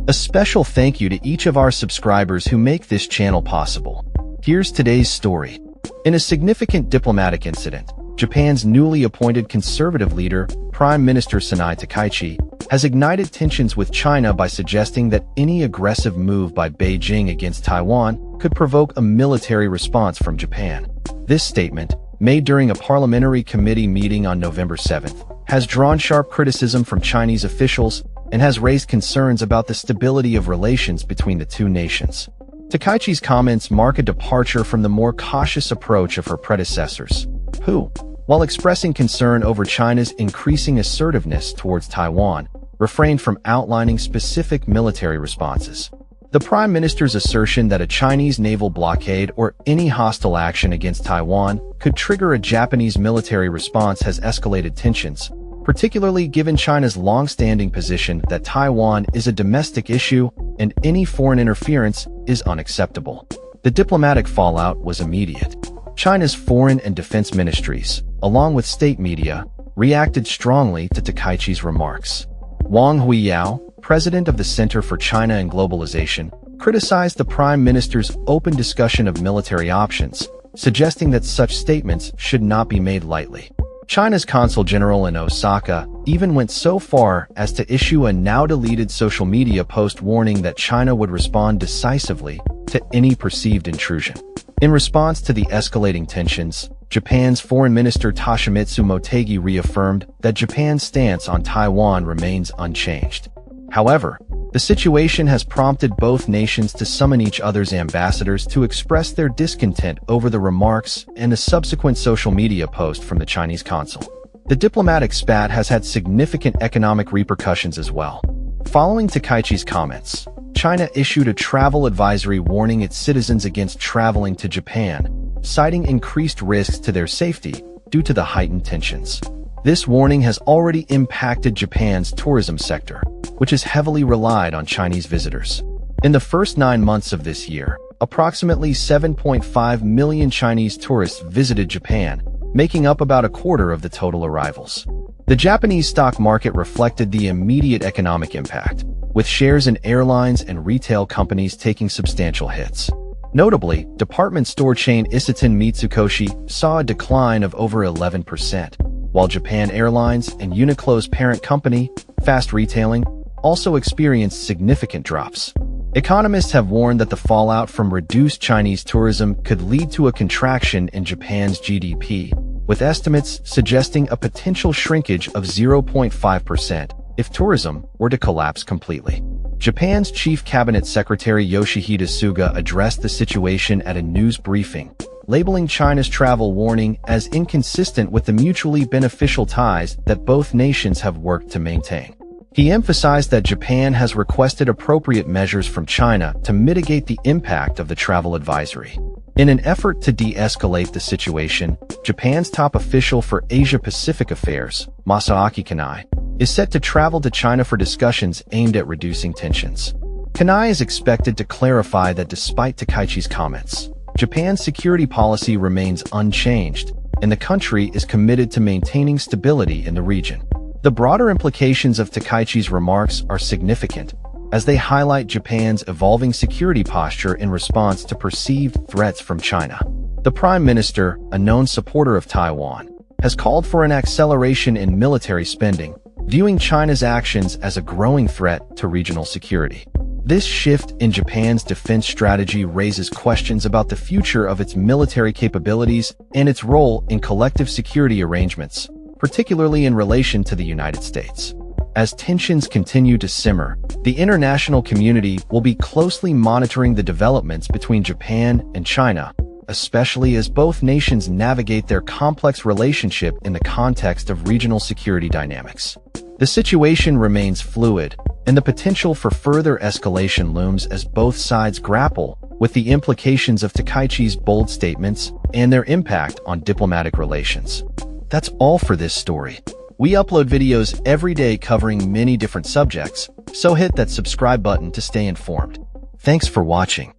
A special thank you to each of our subscribers who make this channel possible. Here's today's story. In a significant diplomatic incident, Japan's newly appointed conservative leader, Prime Minister Sanae Takaichi, has ignited tensions with China by suggesting that any aggressive move by Beijing against Taiwan could provoke a military response from Japan. This statement, made during a parliamentary committee meeting on November 7th, has drawn sharp criticism from Chinese officials and has raised concerns about the stability of relations between the two nations. Takaichi's comments mark a departure from the more cautious approach of her predecessors, who, while expressing concern over China's increasing assertiveness towards Taiwan, refrained from outlining specific military responses. The Prime Minister's assertion that a Chinese naval blockade or any hostile action against Taiwan could trigger a Japanese military response has escalated tensions, particularly given China's long-standing position that Taiwan is a domestic issue and any foreign interference is unacceptable. The diplomatic fallout was immediate. China's foreign and defense ministries, along with state media, reacted strongly to Takaichi's remarks. Wang Huiyao, president of the Center for China and Globalization, criticized the Prime Minister's open discussion of military options, suggesting that such statements should not be made lightly. China's consul general in Osaka even went so far as to issue a now-deleted social media post warning that China would respond decisively to any perceived intrusion. In response to the escalating tensions, Japan's Foreign Minister Toshimitsu Motegi reaffirmed that Japan's stance on Taiwan remains unchanged. However, the situation has prompted both nations to summon each other's ambassadors to express their discontent over the remarks and a subsequent social media post from the Chinese consul. The diplomatic spat has had significant economic repercussions as well. Following Takaichi's comments, China issued a travel advisory warning its citizens against traveling to Japan, citing increased risks to their safety due to the heightened tensions. This warning has already impacted Japan's tourism sector, which has heavily relied on Chinese visitors. In the first 9 months of this year, approximately 7.5 million Chinese tourists visited Japan, making up about a quarter of the total arrivals. The Japanese stock market reflected the immediate economic impact, with shares in airlines and retail companies taking substantial hits. Notably, department store chain Isetan Mitsukoshi saw a decline of over 11%, while Japan Airlines and Uniqlo's parent company, Fast Retailing, also experienced significant drops. Economists have warned that the fallout from reduced Chinese tourism could lead to a contraction in Japan's GDP, with estimates suggesting a potential shrinkage of 0.5% if tourism were to collapse completely. Japan's Chief Cabinet Secretary Yoshihide Suga addressed the situation at a news briefing, labeling China's travel warning as inconsistent with the mutually beneficial ties that both nations have worked to maintain. He emphasized that Japan has requested appropriate measures from China to mitigate the impact of the travel advisory. In an effort to de-escalate the situation, Japan's top official for Asia-Pacific affairs, Masaaki Kanai, is set to travel to China for discussions aimed at reducing tensions. Kanai is expected to clarify that despite Takaichi's comments, Japan's security policy remains unchanged, and the country is committed to maintaining stability in the region. The broader implications of Takaichi's remarks are significant, as they highlight Japan's evolving security posture in response to perceived threats from China. The Prime Minister, a known supporter of Taiwan, has called for an acceleration in military spending, viewing China's actions as a growing threat to regional security. This shift in Japan's defense strategy raises questions about the future of its military capabilities and its role in collective security arrangements, particularly in relation to the United States. As tensions continue to simmer, the international community will be closely monitoring the developments between Japan and China, especially as both nations navigate their complex relationship in the context of regional security dynamics. The situation remains fluid, and the potential for further escalation looms as both sides grapple with the implications of Takaichi's bold statements and their impact on diplomatic relations. That's all for this story. We upload videos every day covering many different subjects, so hit that subscribe button to stay informed. Thanks for watching.